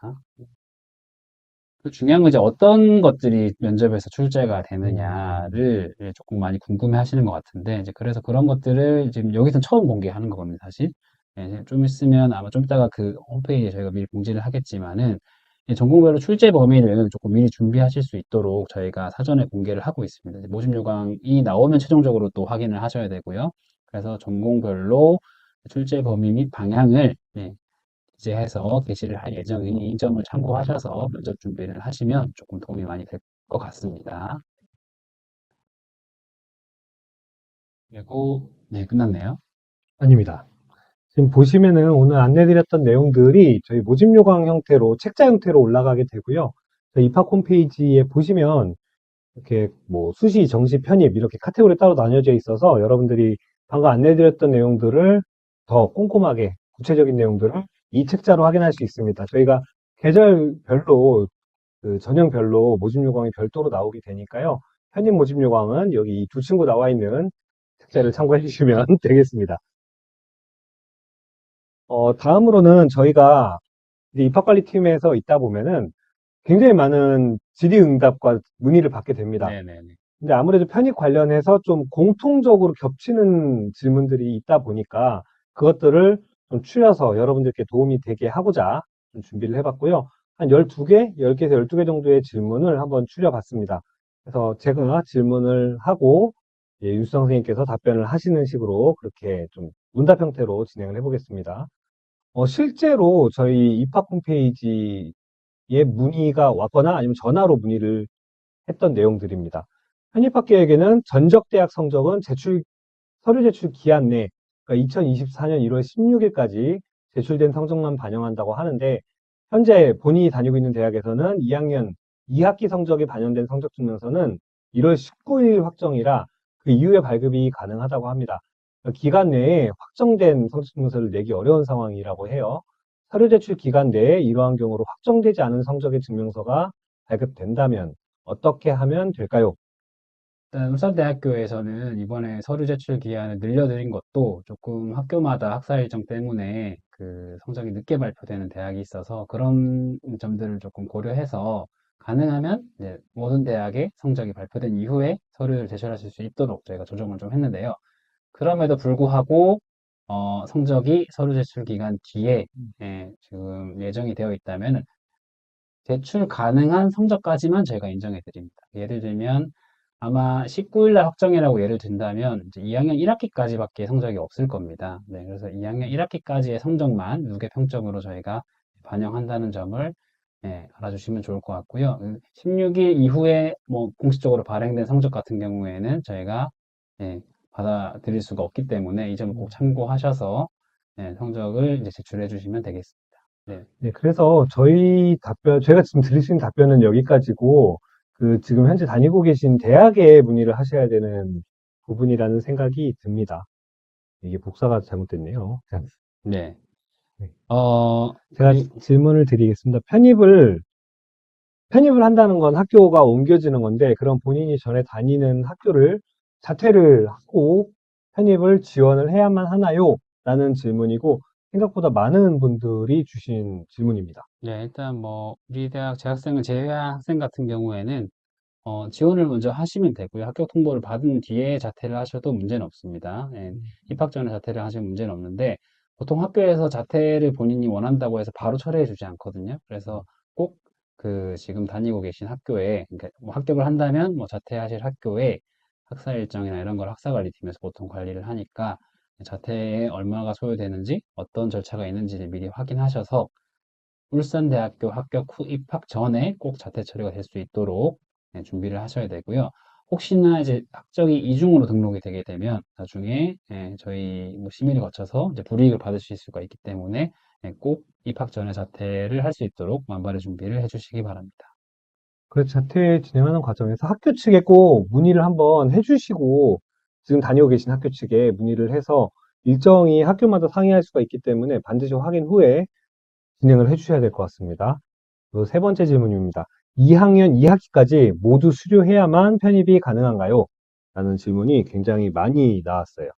S2: 중요한 건 이제 어떤 것들이 면접에서 출제가
S1: 음,
S2: 되느냐를 조금 많이 궁금해 하시는 것 같은데, 이제 그래서 그런 것들을 지금 여기서 처음 공개하는 거거든요, 사실. 예, 좀 있으면 아마 좀 이따가 그 홈페이지에 저희가 미리 공지를 하겠지만은, 이 전공별로 출제 범위를 조금 미리 준비하실 수 있도록 저희가 사전에 공개를 하고 있습니다. 이제 모집 요강이 나오면 최종적으로 또 확인을 하셔야 되고요. 그래서 전공별로 출제 범위 및 방향을 기재해서 게시를 할 예정이니 이 점을 참고하셔서 면접 준비를 하시면 조금 도움이 많이 될 것 같습니다. 그리고 네, 끝났네요.
S1: 아닙니다. 지금 보시면은 오늘 안내드렸던 내용들이 저희 모집 요강 형태로 책자 형태로 올라가게 되고요. 저희 입학 홈페이지에 보시면 이렇게 뭐 수시, 정시, 편입 이렇게 카테고리 따로 나뉘어져 있어서 여러분들이 방금 안내드렸던 내용들을 더 꼼꼼하게 구체적인 내용들을 이 책자로 확인할 수 있습니다. 저희가 계절별로 그 전형별로 모집 요강이 별도로 나오게 되니까요. 편입 모집 요강은 여기 이 두 친구 나와 있는 책자를 참고해 주시면 되겠습니다. 다음으로는 저희가 이제 입학관리팀에서 있다 보면은 굉장히 많은 질의응답과 문의를 받게 됩니다.
S2: 네네네.
S1: 근데 아무래도 편입 관련해서 좀 공통적으로 겹치는 질문들이 있다 보니까 그것들을 좀 추려서 여러분들께 도움이 되게 하고자 좀 준비를 해봤고요. 한 12개, 10개에서 12개 정도의 질문을 한번 추려봤습니다. 그래서 제가 질문을 하고 예, 유수성 선생님께서 답변을 하시는 식으로 그렇게 좀 문답 형태로 진행을 해보겠습니다. 실제로 저희 입학 홈페이지에 문의가 왔거나 아니면 전화로 문의를 했던 내용들입니다. 편입학 계획에는 전적 대학 성적은 서류 제출 기한 내, 그러니까 2024년 1월 16일까지 제출된 성적만 반영한다고 하는데, 현재 본인이 다니고 있는 대학에서는 2학년 2학기 성적이 반영된 성적 증명서는 1월 19일 확정이라 그 이후에 발급이 가능하다고 합니다. 그러니까 기간 내에 확정된 성적 증명서를 내기 어려운 상황이라고 해요. 서류 제출 기간 내에 이러한 경우로 확정되지 않은 성적의 증명서가 발급된다면 어떻게 하면 될까요?
S2: 일단 울산대학교에서는 이번에 서류 제출 기한을 늘려드린 것도 조금 학교마다 학사 일정 때문에 그 성적이 늦게 발표되는 대학이 있어서 그런 점들을 조금 고려해서 가능하면 이제 모든 대학의 성적이 발표된 이후에 서류를 제출하실 수 있도록 저희가 조정을 좀 했는데요. 그럼에도 불구하고 성적이 서류 제출 기간 뒤에 지금 예정이 되어 있다면 제출 가능한 성적까지만 저희가 인정해 드립니다. 예를 들면 아마 19일 날 확정이라고 예를 든다면 이제 2학년 1학기까지밖에 성적이 없을 겁니다. 네, 그래서 2학년 1학기까지의 성적만 누계 평점으로 저희가 반영한다는 점을 알아주시면 좋을 것 같고요. 16일 이후에 뭐 공식적으로 발행된 성적 같은 경우에는 저희가 예, 받아들일 수가 없기 때문에 이 점을 꼭 참고하셔서 성적을 이제 제출해 주시면 되겠습니다. 네.
S1: 네, 그래서 제가 지금 드릴 수 있는 답변은 여기까지고, 지금 현재 다니고 계신 대학에 문의를 하셔야 되는 부분이라는 생각이 듭니다. 이게 복사가 잘못됐네요. 자,
S2: 네.
S1: 네.
S2: 어,
S1: 제가 질문을 드리겠습니다. 편입을 한다는 건 학교가 옮겨지는 건데, 그럼 본인이 전에 다니는 학교를 자퇴를 하고 편입을 지원을 해야만 하나요? 라는 질문이고, 생각보다 많은 분들이 주신 질문입니다.
S2: 네, 일단 뭐 우리 대학 재학생을 제외한 학생 같은 경우에는 지원을 먼저 하시면 되고요. 합격 통보를 받은 뒤에 자퇴를 하셔도 문제는 없습니다. 입학 전에 자퇴를 하시면 문제는 없는데 보통 학교에서 자퇴를 본인이 원한다고 해서 바로 철회해 주지 않거든요. 그래서 꼭 그 지금 다니고 계신 학교에 그러니까 뭐 합격을 한다면 뭐 자퇴하실 학교에 학사 일정이나 이런 걸 학사관리팀에서 보통 관리를 하니까 자퇴에 얼마가 소요되는지 어떤 절차가 있는지를 미리 확인하셔서 울산대학교 합격 후 입학 전에 꼭 자퇴 처리가 될 수 있도록 준비를 하셔야 되고요. 혹시나 이제 학적이 이중으로 등록이 되게 되면 나중에 저희 뭐 심의를 거쳐서 이제 불이익을 받으실 수가 있기 때문에 꼭 입학 전에 자퇴를 할 수 있도록 만반의 준비를 해주시기 바랍니다.
S1: 그래서 자퇴 진행하는 과정에서 학교 측에 꼭 문의를 한번 해주시고, 지금 다니고 계신 학교 측에 문의를 해서 일정이 학교마다 상이할 수가 있기 때문에 반드시 확인 후에 진행을 해주셔야 될 것 같습니다. 그리고 세 번째 질문입니다. 2학년 2학기까지 모두 수료해야만 편입이 가능한가요? 라는 질문이 굉장히 많이 나왔어요.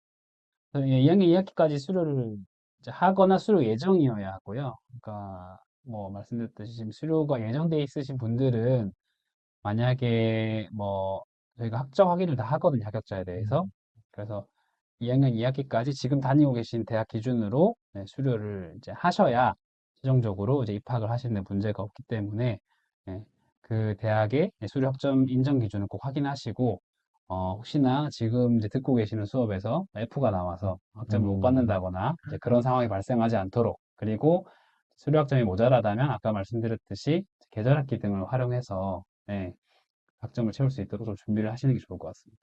S2: 2학년 2학기까지 수료를 이제 하거나 수료 예정이어야 하고요. 그러니까 뭐 말씀드렸듯이 지금 수료가 예정돼 있으신 분들은 만약에 뭐 저희가 학점 확인을 다 하거든요, 자격자에 대해서. 그래서 2학년 2학기까지 지금 다니고 계신 대학 기준으로 네, 수료를 이제 하셔야 최종적으로 이제 입학을 하시는 데 문제가 없기 때문에 네, 그 대학의 수료 학점 인정 기준을 꼭 확인하시고 혹시나 지금 이제 듣고 계시는 수업에서 F가 나와서 학점을 못
S1: 음,
S2: 받는다거나 이제 그런 상황이 발생하지 않도록 그리고 수료 학점이 모자라다면 아까 말씀드렸듯이 계절학기 등을 활용해서 네, 학점을 채울 수 있도록 좀 준비를 하시는 게 좋을 것 같습니다.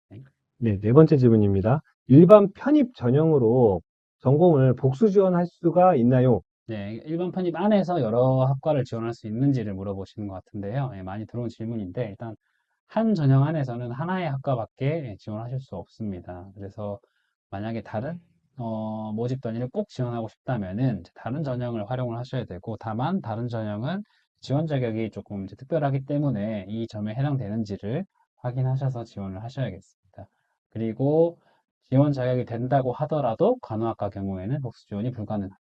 S2: 네.
S1: 네, 네 번째 질문입니다. 일반 편입 전형으로 전공을 복수 지원할 수가 있나요?
S2: 네, 일반 편입 안에서 여러 학과를 지원할 수 있는지를 물어보시는 것 같은데요. 예, 많이 들어온 질문인데, 일단 한 전형 안에서는 하나의 학과밖에 지원하실 수 없습니다. 그래서 만약에 다른 모집 단위를 꼭 지원하고 싶다면은 이제 다른 전형을 활용을 하셔야 되고, 다만 다른 전형은 지원 자격이 조금 이제 특별하기 때문에 이 점에 해당되는지를 확인하셔서 지원을 하셔야겠습니다. 그리고 지원 자격이 된다고 하더라도 간호학과 경우에는 복수 지원이 불가능합니다.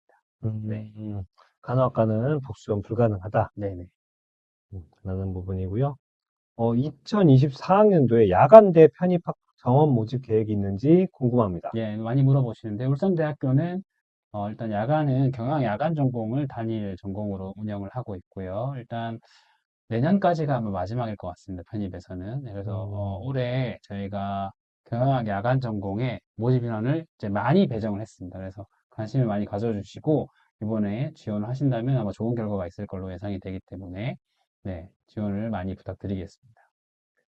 S2: 네.
S1: 음, 간호학과는 복수 지원 불가능하다.
S2: 네네.
S1: 라는 부분이고요. 2024학년도에 야간대 편입학 정원 모집 계획이 있는지 궁금합니다.
S2: 예, 많이 물어보시는데, 울산대학교는, 일단 야간은 경영 야간 전공을 단일 전공으로 운영을 하고 있고요. 일단 내년까지가 아마 마지막일 것 같습니다. 편입에서는. 네, 그래서,
S1: 음,
S2: 올해 저희가 경영학 야간 전공에 모집 인원을 이제 많이 배정을 했습니다. 그래서 관심을 많이 가져주시고, 이번에 지원을 하신다면 아마 좋은 결과가 있을 걸로 예상이 되기 때문에, 네, 지원을 많이 부탁드리겠습니다.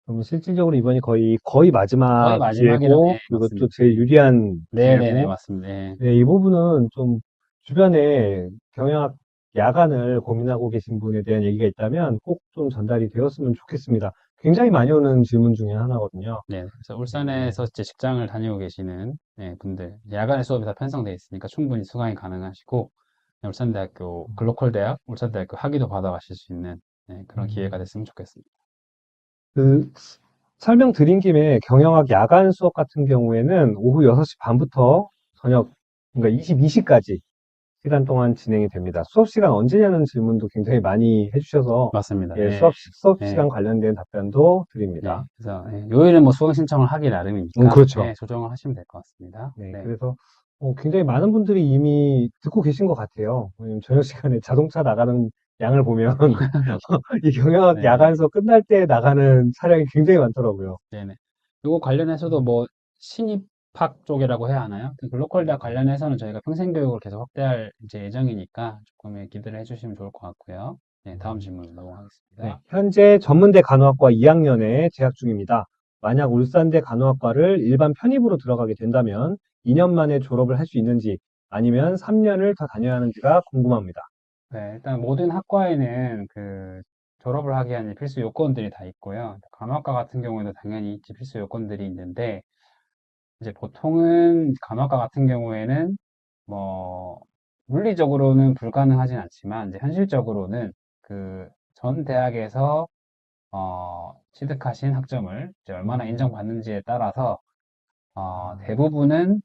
S1: 그럼 실질적으로 이번이 거의
S2: 거의
S1: 마지막
S2: 마지막이라,
S1: 기회고,
S2: 네,
S1: 그리고 또
S2: 맞습니다.
S1: 제일 유리한
S2: 네네네,
S1: 기회고,
S2: 맞습니다. 네.
S1: 네, 이 부분은 좀 주변에 경영학 야간을 고민하고 계신 분에 대한 얘기가 있다면 꼭 좀 전달이 되었으면 좋겠습니다. 굉장히 많이 오는 질문 중에 하나거든요.
S2: 네, 그래서
S1: 네.
S2: 울산에서 이제 직장을 다니고 계시는 네, 분들, 야간에 수업이 다 편성되어 있으니까 충분히 수강이 가능하시고, 네, 울산대학교, 글로컬대학, 울산대학교 학위도 받아가실 수 있는 네, 그런 기회가
S1: 음,
S2: 됐으면 좋겠습니다.
S1: 그 설명드린 김에 경영학 야간 수업 같은 경우에는 오후 6시 반부터 저녁, 그러니까 22시까지 시간 동안 진행이 됩니다. 수업 시간 언제냐는 질문도 굉장히 많이 해주셔서
S2: 맞습니다.
S1: 예,
S2: 네,
S1: 수업
S2: 네,
S1: 시간 관련된 답변도
S2: 네.
S1: 드립니다.
S2: 그래서 요일은 뭐 수강 신청을 하기 나름이니까
S1: 그렇죠.
S2: 네, 조정을 하시면 될 것 같습니다.
S1: 네,
S2: 네,
S1: 그래서 굉장히 많은 분들이 이미 듣고 계신 것 같아요. 왜냐면 저녁 시간에 자동차 나가는 양을 보면 이 경영학
S2: 네,
S1: 야간 수업 끝날 때 나가는 차량이 굉장히 많더라고요.
S2: 네네. 요거 관련해서도 뭐 신입학 쪽이라고 해야 하나요? 그 글로컬 대학 관련해서는 저희가 평생교육을 계속 확대할 이제 예정이니까 조금 기대를 해주시면 좋을 것 같고요. 네, 다음
S1: 음.
S2: 질문
S1: 네,
S2: 넘어가겠습니다.
S1: 현재 전문대 간호학과 2학년에 재학 중입니다. 만약 울산대 간호학과를 일반 편입으로 들어가게 된다면 2년 만에 졸업을 할 수 있는지 아니면 3년을 더 다녀야 하는지가 궁금합니다.
S2: 네, 일단 모든 학과에는 그 졸업을 하기 위한 필수 요건들이 다 있고요. 간호학과 같은 경우에도 당연히 있지 필수 요건들이 있는데 이제 보통은 간호학과 같은 경우에는 뭐 물리적으로는 불가능하진 않지만 이제 현실적으로는 그 전 대학에서 취득하신 학점을 이제 얼마나 인정받는지에 따라서 대부분은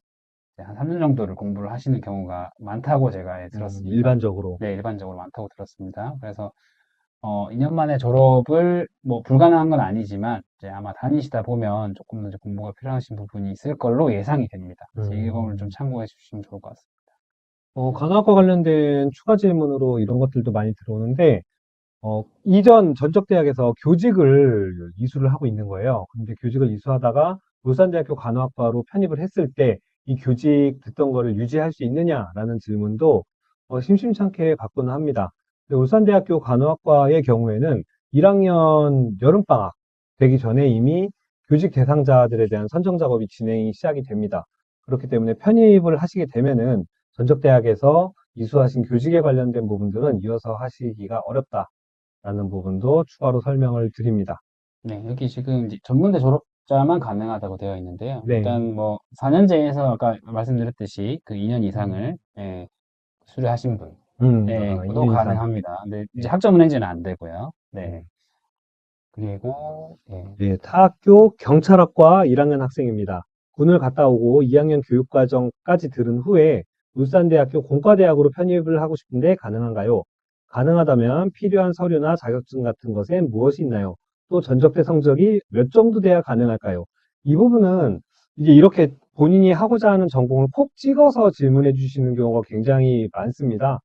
S2: 이제 한 3년 정도를 공부를 하시는 경우가 많다고 제가 들었습니다.
S1: 일반적으로.
S2: 네, 일반적으로 많다고 들었습니다. 그래서 2년 만에 졸업을 뭐 불가능한 건 아니지만 이제 아마 다니시다 보면 조금 더 이제 공부가 필요하신 부분이 있을 걸로 예상이 됩니다. 그래서 이 점을 좀
S1: 음,
S2: 참고해 주시면 좋을 것 같습니다.
S1: 간호학과 관련된 추가 질문으로 이런 것들도 많이 들어오는데, 이전 전적대학에서 교직을 이수를 하고 있는 거예요. 근데 교직을 이수하다가 울산대학교 간호학과로 편입을 했을 때 이 교직 듣던 거를 유지할 수 있느냐라는 질문도 심심찮게 받곤 합니다. 근데 울산대학교 간호학과의 경우에는 1학년 여름방학 되기 전에 이미 교직 대상자들에 대한 선정 작업이 진행이 시작이 됩니다. 그렇기 때문에 편입을 하시게 되면은 전적대학에서 이수하신 교직에 관련된 부분들은 이어서 하시기가 어렵다. 라는 부분도 추가로 설명을 드립니다.
S2: 네, 여기 지금 이제 전문대 졸업자만 가능하다고 되어 있는데요.
S1: 네.
S2: 일단 뭐 4년제에서 아까 말씀드렸듯이 그 2년
S1: 음,
S2: 이상을 수료하신 분, 네, 도
S1: 2년 이상.
S2: 가능합니다. 근데 이제
S1: 네.
S2: 학점은행제는 안 되고요. 네,
S1: 네.
S2: 그리고
S1: 네, 타학교 경찰학과 1학년 학생입니다. 군을 갔다 오고 2학년 교육과정까지 들은 후에 울산대학교 공과대학으로 편입을 하고 싶은데 가능한가요? 가능하다면 필요한 서류나 자격증 같은 것엔 무엇이 있나요? 또 전적대 성적이 몇 정도 돼야 가능할까요? 이 부분은 이제 이렇게 본인이 하고자 하는 전공을 콕 찍어서 질문해 주시는 경우가 굉장히 많습니다.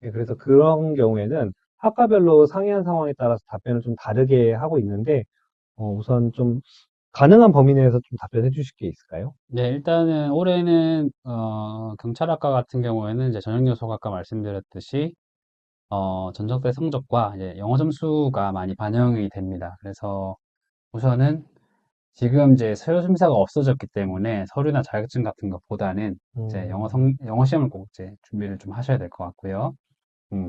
S1: 예, 그래서 그런 경우에는 학과별로 상이한 상황에 따라서 답변을 좀 다르게 하고 있는데, 우선 좀 가능한 범위 내에서 좀 답변해 주실 게 있을까요?
S2: 네, 일단은 올해는 경찰학과 같은 경우에는 이제 전형요소가 아까 말씀드렸듯이 전적대 성적과 이제 영어 점수가 많이 반영이 됩니다. 그래서 우선은 지금 이제 서류 심사가 없어졌기 때문에 서류나 자격증 같은 것보다는 이제
S1: 음,
S2: 영어 시험을 꼭 이제 준비를 좀 하셔야 될 것 같고요.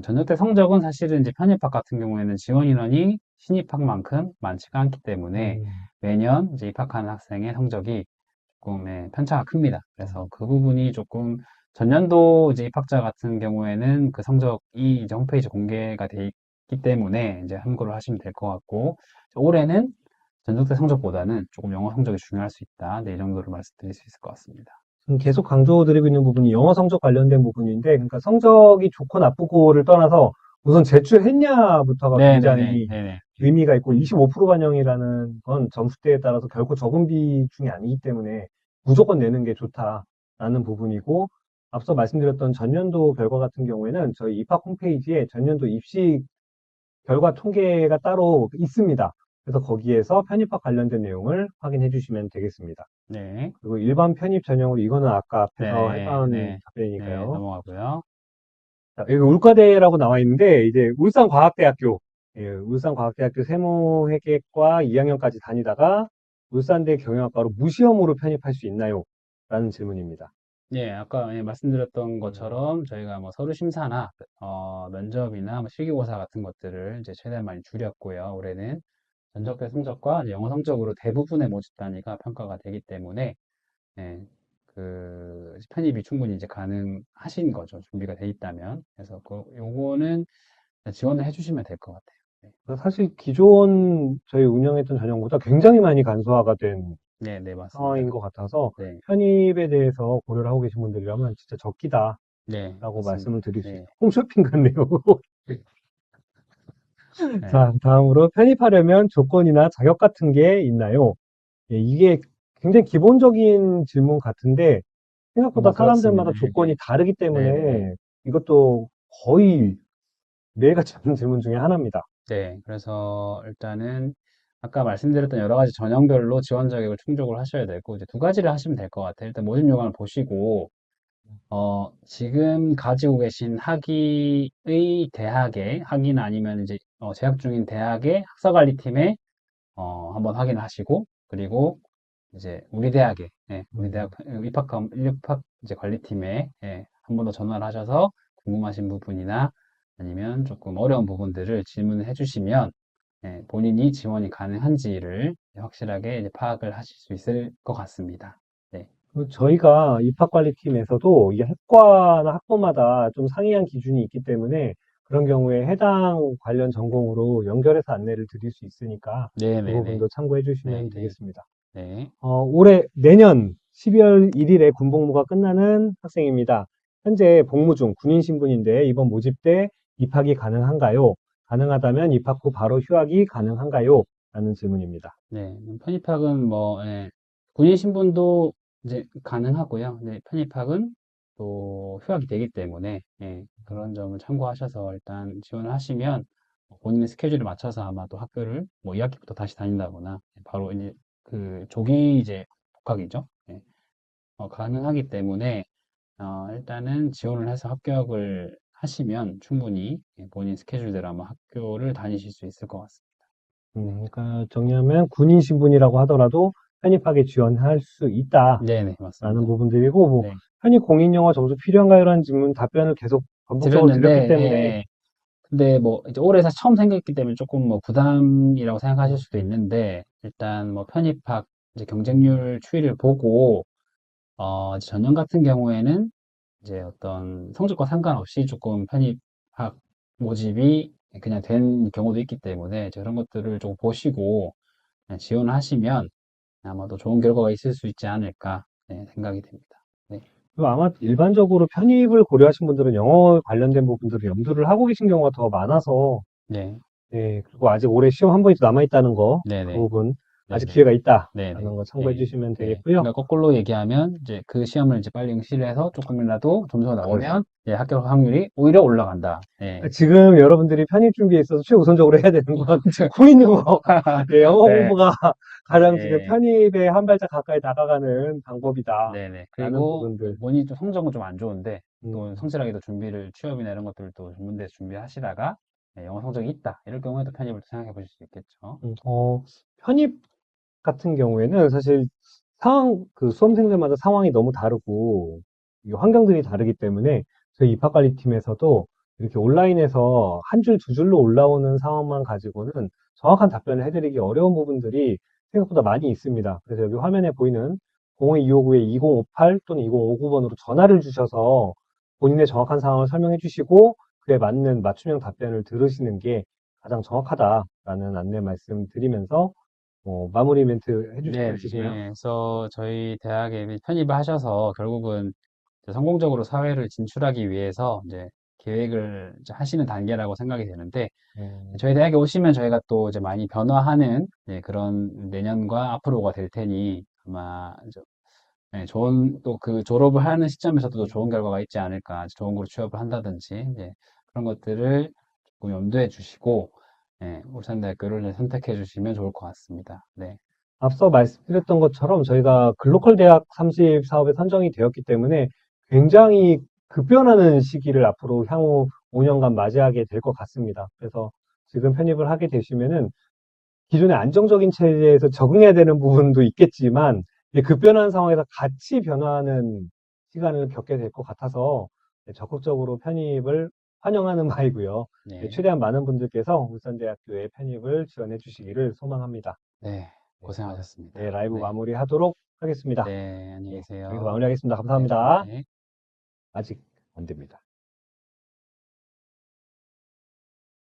S2: 전적대 성적은 사실은 이제 편입학 같은 경우에는 지원 인원이 신입학만큼 많지가 않기 때문에
S1: 음,
S2: 매년 이제 입학하는 학생의 성적이 조금 편차가 큽니다. 그래서 그 부분이 조금 전년도 이제 입학자 같은 경우에는 그 성적이 이제 홈페이지 공개가 돼 있기 때문에 이제 참고를 하시면 될 것 같고 올해는 전적대 성적보다는 조금 영어 성적이 중요할 수 있다. 네, 이 정도로 말씀드릴 수 있을 것 같습니다.
S1: 지금 계속 강조드리고 있는 부분이 영어 성적 관련된 부분인데, 그러니까 성적이 좋고 나쁘고를 떠나서 우선 제출했냐부터가
S2: 네네네,
S1: 굉장히
S2: 네네.
S1: 의미가 있고 25% 반영이라는 건 점수대에 따라서 결코 적은 비중이 아니기 때문에 무조건 내는 게 좋다라는 부분이고, 앞서 말씀드렸던 전년도 결과 같은 경우에는 저희 입학 홈페이지에 전년도 입시 결과 통계가 따로 있습니다. 그래서 거기에서 편입학 관련된 내용을 확인해 주시면 되겠습니다.
S2: 네,
S1: 그리고 일반 편입 전형으로 이거는 아까 앞에서
S2: 네네,
S1: 했던
S2: 네, 네,
S1: 답변이니까요.
S2: 넘어가고요.
S1: 자, 여기 울과대라고 나와 있는데 이제 울산과학대학교, 예, 울산과학대학교 세무회계과 2학년까지 다니다가 울산대 경영학과로 무시험으로 편입할 수 있나요? 라는 질문입니다.
S2: 네, 아까 말씀드렸던
S1: 음,
S2: 것처럼 저희가 뭐 서류 심사나 면접이나 뭐 실기고사 같은 것들을 이제 최대한 많이 줄였고요. 올해는 전적대 성적과 이제 영어 성적으로 대부분의 모집 단위가 평가가 되기 때문에 예, 그 편입이 충분히 이제 가능하신 거죠. 준비가 돼 있다면. 그래서 요거는 지원을 해주시면 될 것 같아요. 네,
S1: 사실 기존 저희 운영했던 전형보다 굉장히 많이 간소화가 된
S2: 네, 네,
S1: 상황인
S2: 맞습니다.
S1: 것 같아서
S2: 네,
S1: 편입에 대해서 고려를 하고 계신 분들이라면 진짜 적기다라고
S2: 네, 맞습니다.
S1: 말씀을 드릴 수
S2: 네,
S1: 있어요. 홈쇼핑 같네요.
S2: 네,
S1: 자, 다음으로 편입하려면 조건이나 자격 같은 게 있나요? 예, 이게 굉장히 기본적인 질문 같은데 생각보다
S2: 뭐 그렇습니다.
S1: 사람들마다
S2: 네,
S1: 조건이 다르기
S2: 네, 네, 네.
S1: 때문에 이것도 거의 매일같이 하는 질문 중에 하나입니다.
S2: 네, 그래서 일단은 아까 말씀드렸던 여러 가지 전형별로 지원 자격을 충족을 하셔야 되고 이제 두 가지를 하시면 될 것 같아요. 일단 모집 요강을 보시고 지금 가지고 계신 학위의 대학에 학위나 아니면 이제 재학 중인 대학의 학사관리팀에 한번 확인하시고 그리고 이제 우리 대학에 우리 대학
S1: 음,
S2: 입학 이제 관리팀에 한 번 더 전화를 하셔서 궁금하신 부분이나 아니면 조금 어려운 부분들을 질문을 해주시면 본인이 지원이 가능한지를 확실하게 이제 파악을 하실 수 있을 것 같습니다. 네,
S1: 저희가 입학관리팀에서도 이 학과나 학부마다 좀 상이한 기준이 있기 때문에 그런 경우에 해당 관련 전공으로 연결해서 안내를 드릴 수 있으니까
S2: 네,
S1: 그
S2: 네, 네,
S1: 부분도 참고해
S2: 네,
S1: 주시면
S2: 네,
S1: 되겠습니다.
S2: 네.
S1: 내년 12월 1일에 군복무가 끝나는 학생입니다. 현재 복무 중 군인 신분인데 이번 모집 때 입학이 가능한가요? 가능하다면 입학 후 바로 휴학이 가능한가요? 라는 질문입니다.
S2: 네, 편입학은 뭐, 군인 신분도 이제 가능하고요. 네, 편입학은 또 휴학이 되기 때문에, 그런 점을 참고하셔서 일단 지원을 하시면 본인의 스케줄에 맞춰서 아마 또 학교를 뭐 2학기부터 다시 다닌다거나 바로 이제 그 조기 이제 복학이죠. 가능하기 때문에, 일단은 지원을 해서 합격을 하시면 충분히 본인 스케줄대로 아마 학교를 다니실 수 있을 것 같습니다. 네.
S1: 그러니까 정리하면 군인 신분이라고 하더라도 편입학에 지원할 수 있다라는
S2: 네네, 맞습니다.
S1: 부분들이고, 뭐,
S2: 네.
S1: 편입 공인영어 점수 필요한가요? 라는 질문 답변을 계속 반복적으로
S2: 드렸는데,
S1: 드렸기 때문에,
S2: 근데 뭐, 이제 올해 사실 처음 생겼기 때문에 조금 뭐 부담이라고 생각하실 수도
S1: 음,
S2: 있는데, 일단 뭐 편입학, 이제 경쟁률 추이를 보고, 이제 전년 같은 경우에는 이제 어떤 성적과 상관없이 조금 편입학 모집이 그냥 된 경우도 있기 때문에, 이제 그런 것들을 좀 보시고, 그냥 지원을 하시면 아마도 좋은 결과가 있을 수 있지 않을까, 생각이 됩니다. 네.
S1: 그리고 아마 일반적으로 편입을 고려하신 분들은 영어 관련된 부분들을 염두를 하고 계신 경우가 더 많아서,
S2: 네,
S1: 네, 그리고 아직 올해 시험 한 번이 더 남아있다는 거, 그
S2: 네네,
S1: 부분, 아직
S2: 네네.
S1: 기회가 있다라는
S2: 네네.
S1: 거 참고해
S2: 예.
S1: 주시면
S2: 예.
S1: 되겠고요.
S2: 그러니까 거꾸로 얘기하면 이제 그 시험을 이제 빨리 응시를 해서 조금이라도 점수가
S1: 그렇죠.
S2: 나오면 예, 합격 확률이 오히려 올라간다. 예.
S1: 지금 여러분들이 편입 준비에 있어서 최우선적으로 해야 되는 건 고인국어, 예, 영어
S2: 네.
S1: 공부가 가장 지금
S2: 예.
S1: 편입에 한 발짝 가까이 다가가는
S2: 네네.
S1: 방법이다라는
S2: 그리고
S1: 부분들.
S2: 본인이 좀 성적은 좀 안 좋은데 또
S1: 음,
S2: 성실하게 또 준비를 취업이나 이런 것들도 전문대에서 준비하시다가 예, 영어 성적이 있다. 이럴 경우에도 편입을 또 생각해 보실 수 있겠죠.
S1: 음, 어, 편입 같은 경우에는 사실 그 수험생들마다 상황이 너무 다르고 이 환경들이 다르기 때문에 저희 입학관리팀에서도 이렇게 온라인에서 한 줄, 두 줄로 올라오는 상황만 가지고는 정확한 답변을 해드리기 어려운 부분들이 생각보다 많이 있습니다. 그래서 여기 화면에 보이는 05259-2058 또는 2059번으로 전화를 주셔서 본인의 정확한 상황을 설명해 주시고 그에 맞는 맞춤형 답변을 들으시는 게 가장 정확하다라는 안내 말씀 드리면서 마무리 멘트 해주실 거
S2: 네,
S1: 있으시나요?
S2: 예, 그래서 저희 대학에 편입을 하셔서 결국은 이제 성공적으로 사회를 진출하기 위해서 이제 계획을 이제 하시는 단계라고 생각이 되는데, 저희 대학에 오시면 저희가 또 이제 많이 변화하는 예, 그런 내년과 앞으로가 될 테니 아마 예, 좋은 또 그 졸업을 하는 시점에서도 좋은 결과가 있지 않을까, 좋은 곳으로 취업을 한다든지 예, 그런 것들을 조금 염두에 주시고 예, 울산대학교를 선택해 주시면 좋을 것 같습니다. 네.
S1: 앞서 말씀드렸던 것처럼 저희가 글로컬 대학 30 사업에 선정이 되었기 때문에 굉장히 급변하는 시기를 앞으로 향후 5년간 맞이하게 될 것 같습니다. 그래서 지금 편입을 하게 되시면은 기존의 안정적인 체제에서 적응해야 되는 부분도 있겠지만 이제 급변하는 상황에서 같이 변화하는 시간을 겪게 될 것 같아서 네, 적극적으로 편입을 환영하는 바이고요. 네,
S2: 네.
S1: 최대한 많은 분들께서 울산대학교에 편입을 지원해 주시기를 소망합니다.
S2: 네,
S1: 네, 그럼 네,
S2: 고생하셨습니다.
S1: 라이브
S2: 네,
S1: 마무리하도록 하겠습니다.
S2: 네, 안녕히
S1: 네, 여기서
S2: 계세요.
S1: 마무리하겠습니다.
S2: 네,
S1: 감사합니다.
S2: 네.
S1: 아직 안 됩니다.